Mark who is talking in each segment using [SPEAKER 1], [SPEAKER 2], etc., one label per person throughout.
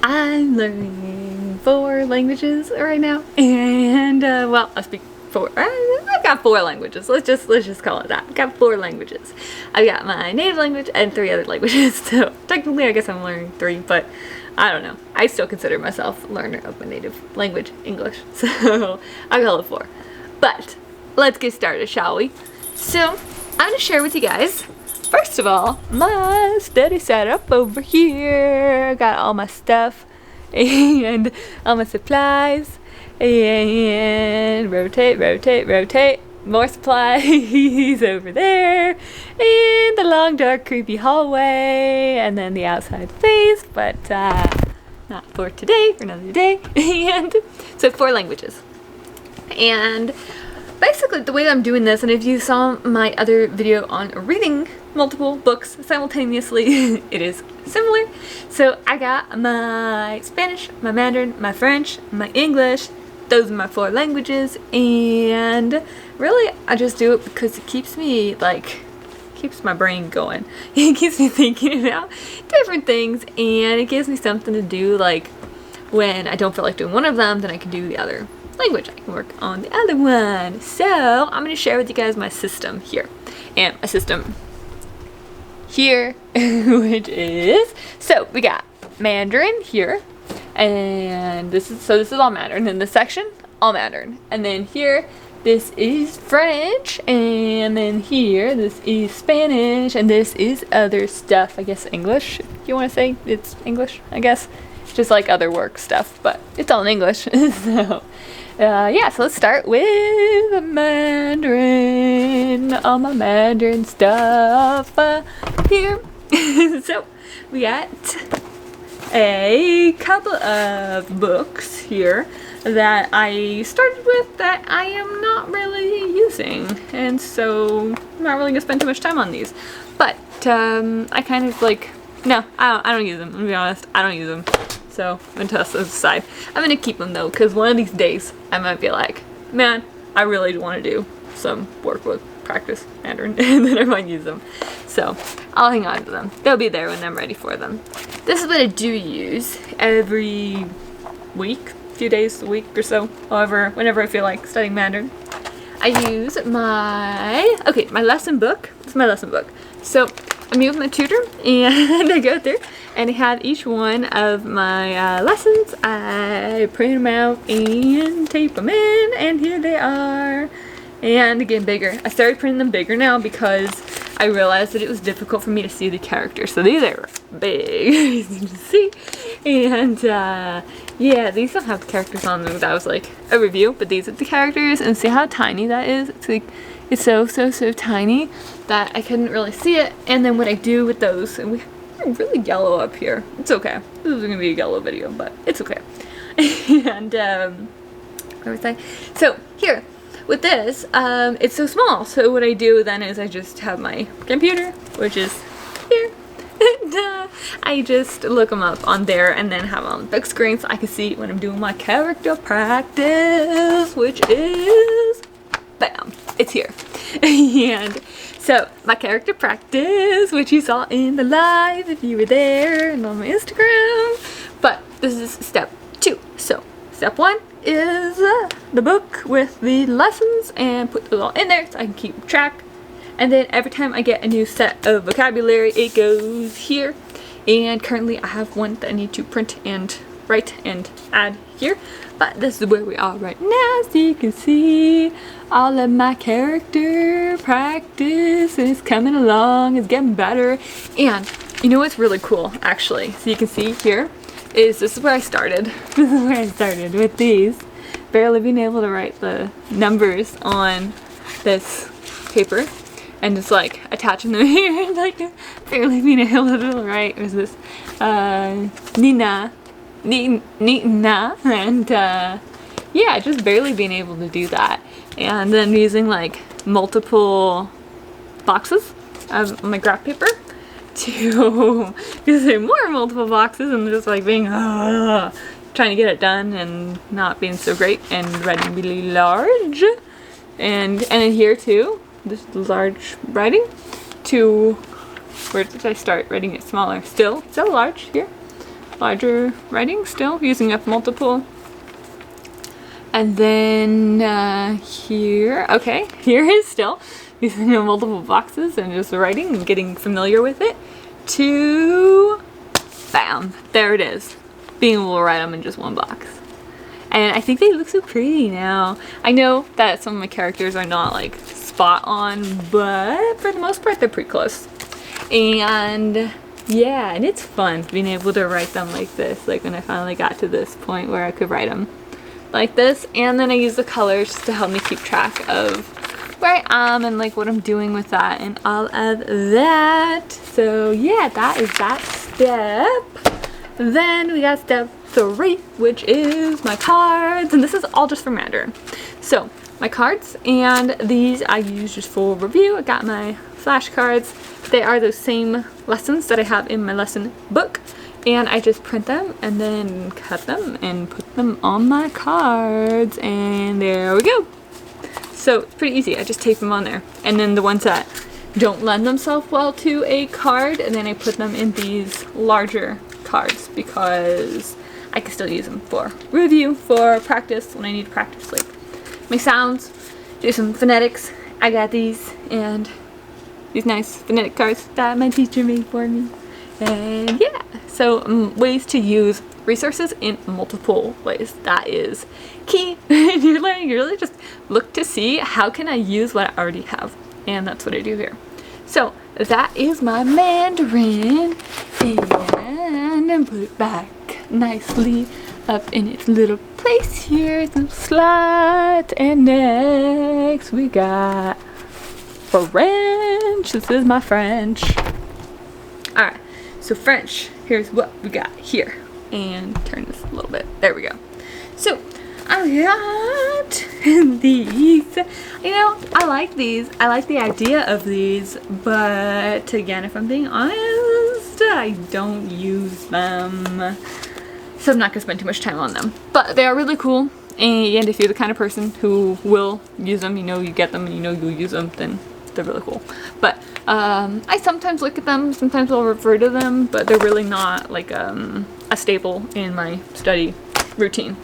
[SPEAKER 1] I'm learning 4 languages right now, and well, I speak 4. I've got 4 languages. Let's just call it that. I've got 4 languages. I've got my native language and 3 other languages. So technically, I guess I'm learning 3, but I don't know. I still consider myself a learner of my native language, English. So I call it 4. But let's get started, shall we? So I'm gonna share with you guys, first of all, my study setup over here. I got all my stuff and all my supplies, and rotate, more supplies over there, and the long, dark, creepy hallway, and then the outside face, but not for today, for another day. And so 4 languages. And basically the way that I'm doing this, and if you saw my other video on reading multiple books simultaneously, it is similar. So I got my Spanish, my Mandarin, my French, my English. Those are my 4 languages, and really I just do it because it keeps me keeps my brain going. It keeps me thinking about different things, and it gives me something to do, like when I don't feel like doing one of them, then I can do the other language. I can work on the other one. So I'm going to share with you guys my system here, and my system here, which is, so we got Mandarin here, and this is all Mandarin. In this section, all Mandarin, and then here this is French, and then here this is Spanish, and this is other stuff. I guess English, if you want to say it's English. I guess just like other work stuff, but it's all in English. So yeah, so let's start with Mandarin. All my Mandarin stuff here. So we got a couple of books here that I started with that I am not really using, and so I'm not really gonna spend too much time on these. But I kind of no, I don't use them. I'm gonna be honest, I don't use them. So I'm gonna toss those aside. I'm gonna keep them though, because one of these days I might be like, man, I really want to do some work with practice Mandarin, and then I might use them. So I'll hang on to them. They'll be there when I'm ready for them. This is what I do use every week, few days a week or so, however, whenever I feel like studying Mandarin. I use my lesson book. It's my lesson book. So I meet with my tutor, and I go through and I have each one of my lessons. I print them out and tape them in, and here they are. And again, bigger. I started printing them bigger now because I realized that it was difficult for me to see the characters. So these are big, easy to see. And yeah, these don't have the characters on them. That was like a review, but these are the characters, and see how tiny that is? It's like, it's so tiny that I couldn't really see it. And then what I do with those, and we're really yellow up here. It's okay. This is gonna be a yellow video, but it's okay. And where was I? So here, with this, it's so small. So what I do then is I just have my computer, which is here, and I just look them up on there, and then have them on the big screen so I can see when I'm doing my character practice, which is, bam, it's here. And so my character practice, which you saw in the live if you were there and on my Instagram, but this is step 2. So step 1 is the book with the lessons, and put those all in there so I can keep track. And then every time I get a new set of vocabulary, it goes here. And currently I have one that I need to print and write and add here, but this is where we are right now, so you can see all of my character practice, and it's coming along, it's getting better. And you know what's really cool, actually, so you can see here, is this is where I started. This is where I started with these, barely being able to write the numbers on this paper, and just like attaching them here, and like barely being able to write. There's this Nina, and yeah, just barely being able to do that. And then using like multiple boxes of my graph paper to use more multiple boxes, and just like being trying to get it done and not being so great, and writing really large, and then here too, this large writing to Where did I start writing it smaller? Still large here. Larger writing still, using up multiple. And then here, okay, here is still using multiple boxes and just writing and getting familiar with it. To, bam, there it is. Being able to write them in just one box. And I think they look so pretty now. I know that some of my characters are not like spot on, but for the most part they're pretty close. And yeah, and it's fun being able to write them like this, like when I finally got to this point where I could write them like this. And then I use the colors just to help me keep track of where I am and like what I'm doing with that and all of that. So yeah, that is that step. Then we got step 3, which is my cards, and this is all just for Mandarin. So my cards, and these I use just for review. I got my flashcards. They are those same lessons that I have in my lesson book, and I just print them and then cut them and put them on my cards, and there we go. So it's pretty easy. I just tape them on there, and then the ones that don't lend themselves well to a card, and then I put them in these larger cards because I can still use them for review, for practice when I need to practice like my sounds, do some phonetics. I got these and these nice phonetic cards that my teacher made for me. And yeah, so ways to use resources in multiple ways. That is key. You're learning, you really just look to see how can I use what I already have. And that's what I do here. So that is my Mandarin, and put it back nicely up in its little place here, some slot. And next we got French. This is my French. Alright, so French, here's what we got here. And turn this a little bit. There we go. So I got these. You know, I like these. I like the idea of these, but again, if I'm being honest, I don't use them. So I'm not gonna spend too much time on them. But they are really cool. And if you're the kind of person who will use them, you know you get them and you know you'll use them, then they're really cool. But I sometimes look at them, sometimes I'll refer to them, but they're really not like a staple in my study routine.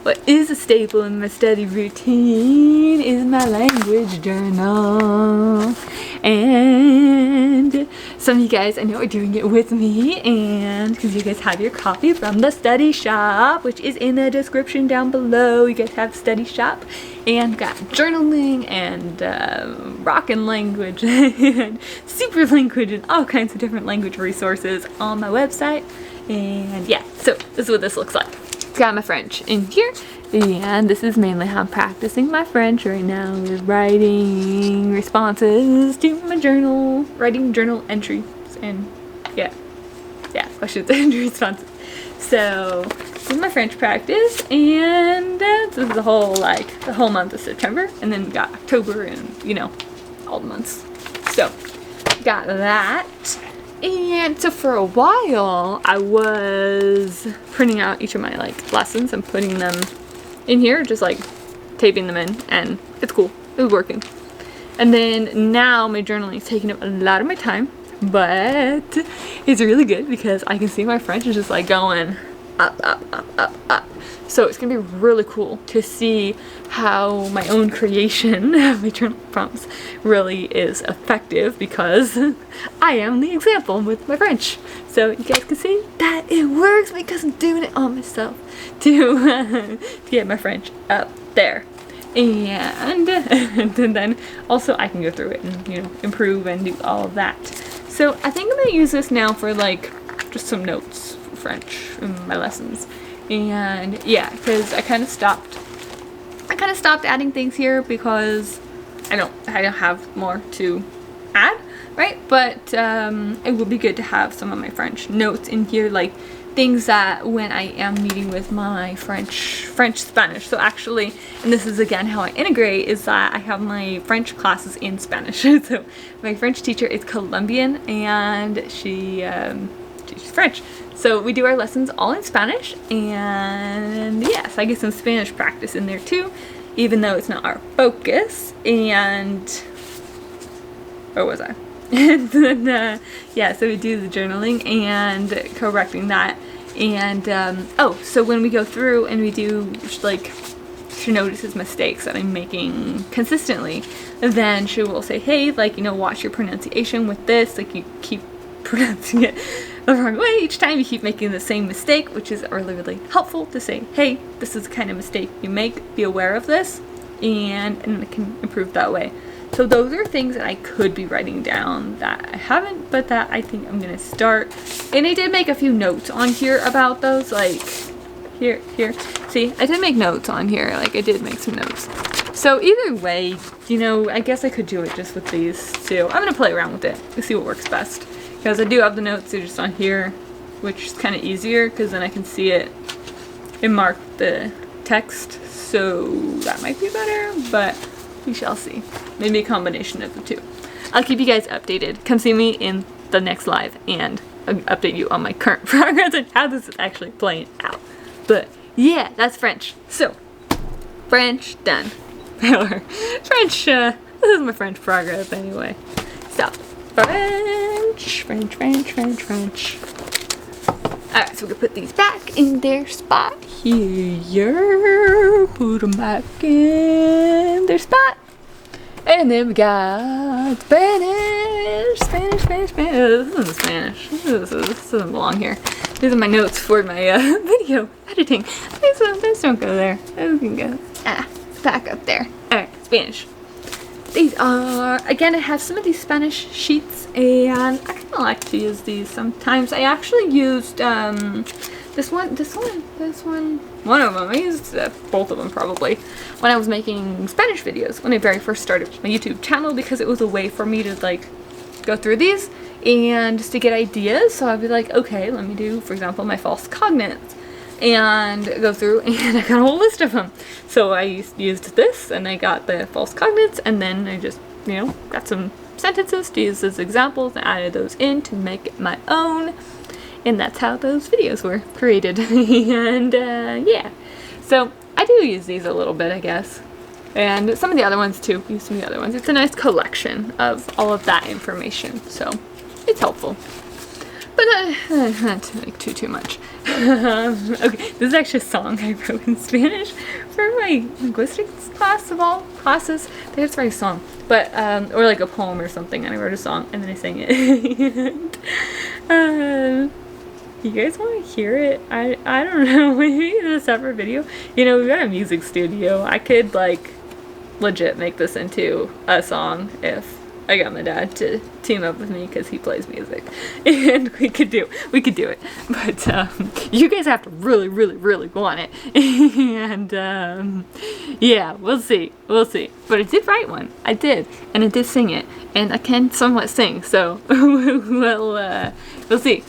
[SPEAKER 1] What is a staple in my study routine is my language journal. And some of you guys I know are doing it with me, and because you guys have your copy from the study shop, which is in the description down below. You guys have study shop and got journaling and rockin' language and super language and all kinds of different language resources on my website. And yeah, so this is what this looks like. Got my French in here, and this is mainly how I'm practicing my French right now, is writing responses to my journal, writing journal entries, and yeah, questions and responses. So this is my French practice, and this is the whole month of September, and then we got October and you know all the months. So got that. And so for a while I was printing out each of my lessons and putting them in here, just taping them in, and it's cool, it was working. And then now my journaling is taking up a lot of my time, but it's really good because I can see my French is just going up, up, up, up, up. So it's gonna be really cool to see how my own creation of my journal prompts really is effective, because I am the example with my French. So you guys can see that it works because I'm doing it on myself to get my French up there. And then also I can go through it and improve and do all of that. So I think I'm gonna use this now for just some notes for French in my lessons. And yeah, because I kind of stopped adding things here because I don't have more to add, right? But it would be good to have some of my French notes in here, things that when I am meeting with my French Spanish. So actually, and this is again how I integrate, is that I have my French classes in Spanish. So my French teacher is Colombian, and she's French. So we do our lessons all in Spanish, and yes, I get some Spanish practice in there too, even though it's not our focus. And where was I? And then, yeah, so we do the journaling and correcting that. And, oh, so when we go through and we do, like, she notices mistakes that I'm making consistently, then she will say, hey, like, you know, watch your pronunciation with this, like, you keep pronouncing it the wrong way each time, you keep making the same mistake, which is really, really helpful to say, hey, this is the kind of mistake you make, be aware of this, and it can improve that way. So those are things that I could be writing down that I haven't, but that I think I'm gonna start. And I did make a few notes on here about those, like here. See, I did make notes on here, like I did make some notes. So either way, you know, I guess I could do it just with these two. I'm gonna play around with it and see what works best. Because I do have the notes, they're just on here, which is kind of easier because then I can see it and mark the text. So that might be better, but we shall see. Maybe a combination of the two. I'll keep you guys updated. Come see me in the next live and I'll update you on my current progress and how this is actually playing out. But yeah, that's French. So, French done. French, this is my French progress anyway. So, French. Alright, so we're gonna put these back in their spot here. Put them back in their spot. And then we got Spanish. This isn't Spanish. This doesn't belong here. These are my notes for my video editing. These don't go there. Those can go back up there. Alright, Spanish. These are, again, I have some of these Spanish sheets, and I kind of like to use these sometimes. I actually used this one, one of them. I used both of them probably when I was making Spanish videos when I very first started my YouTube channel, because it was a way for me to like go through these and just to get ideas. So I'd be like, okay, let me do, for example, my false cognates, and go through, and I got a whole list of them. So I used this, and I got the false cognates, and then I just, you know, got some sentences to use as examples and added those in to make it my own. And that's how those videos were created. And yeah, so I do use these a little bit, I guess. And some of the other ones too, use some of the other ones. It's a nice collection of all of that information, so it's helpful. But not to make too much. Okay, this is actually a song I wrote in Spanish for my linguistics class of all classes. I think it's a song, but or like a poem or something. And I wrote a song and then I sang it. And, you guys want to hear it? I don't know. Maybe in a separate video. You know, we've got a music studio. I could like legit make this into a song if I got my dad to team up with me, because he plays music, and we could do it. But you guys have to really want it. And yeah, we'll see. But I did write one. I did, and I did sing it, and I can somewhat sing. So we'll see.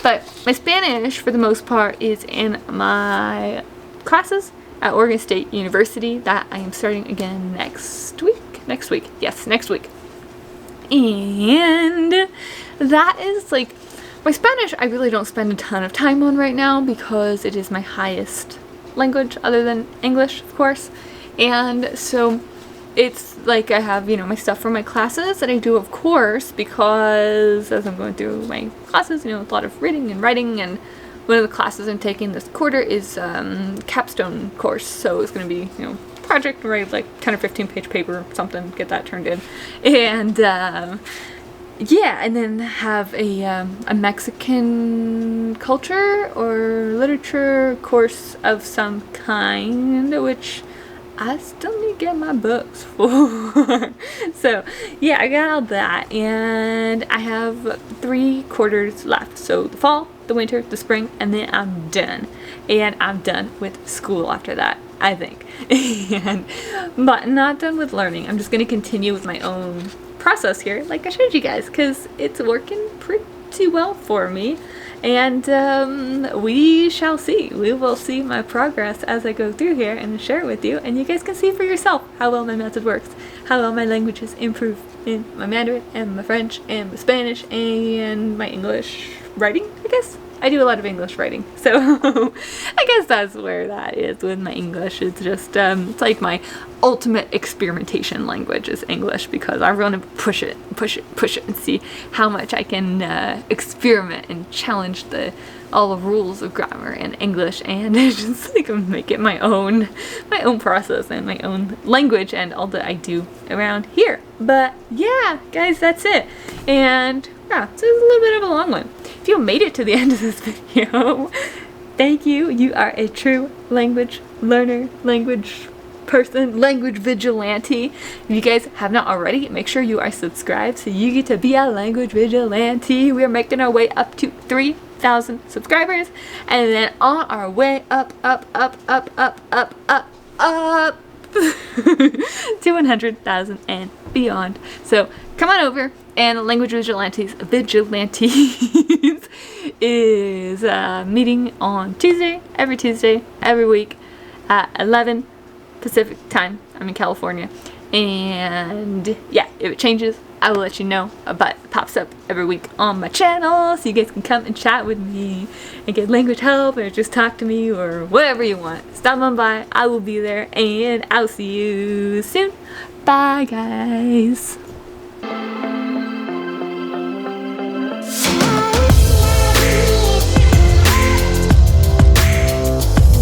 [SPEAKER 1] But my Spanish, for the most part, is in my classes at Oregon State University that I am starting again next week. Yes, next week. And that is like, my Spanish I really don't spend a ton of time on right now because it is my highest language other than English, of course. And so it's like I have, you know, my stuff for my classes that I do, of course, because as I'm going through my classes, you know, a lot of reading and writing, and one of the classes I'm taking this quarter is capstone course, so it's going to be, you know, project, write like 10 or 15-page paper or something, get that turned in, and yeah, and then have a Mexican culture or literature course of some kind, which I still need to get my books for. So yeah, I got all that, and I have 3 quarters left. So the fall, the winter, the spring, and then I'm done. And I'm done with school after that, I think. But not done with learning. I'm just going to continue with my own process here, like I showed you guys, because it's working pretty well for me. And we shall see. We will see my progress as I go through here and share it with you. And you guys can see for yourself how well my method works, how well my languages improve in my Mandarin and my French and my Spanish and my English writing, I guess. I do a lot of English writing, so I guess that's where that is with my English. It's just it's like my ultimate experimentation language is English, because I want to push it and see how much I can experiment and challenge all the rules of grammar in English, and just like make it my own process and my own language and all that I do around here. But yeah, guys, that's it. And yeah, so it's a little bit of a long one. If you made it to the end of this video, thank you. You are a true language learner, language person, language vigilante. If you guys have not already, make sure you are subscribed so you get to be a language vigilante. We are making our way up to 3,000 subscribers, and then on our way up to 100,000 and beyond. So come on over. And Language Vigilantes is meeting on every Tuesday, every week at 11 Pacific time. I'm in California. And yeah, if it changes, I will let you know. But it pops up every week on my channel, so you guys can come and chat with me and get language help, or just talk to me, or whatever you want. Stop on by. I will be there, and I'll see you soon. Bye, guys.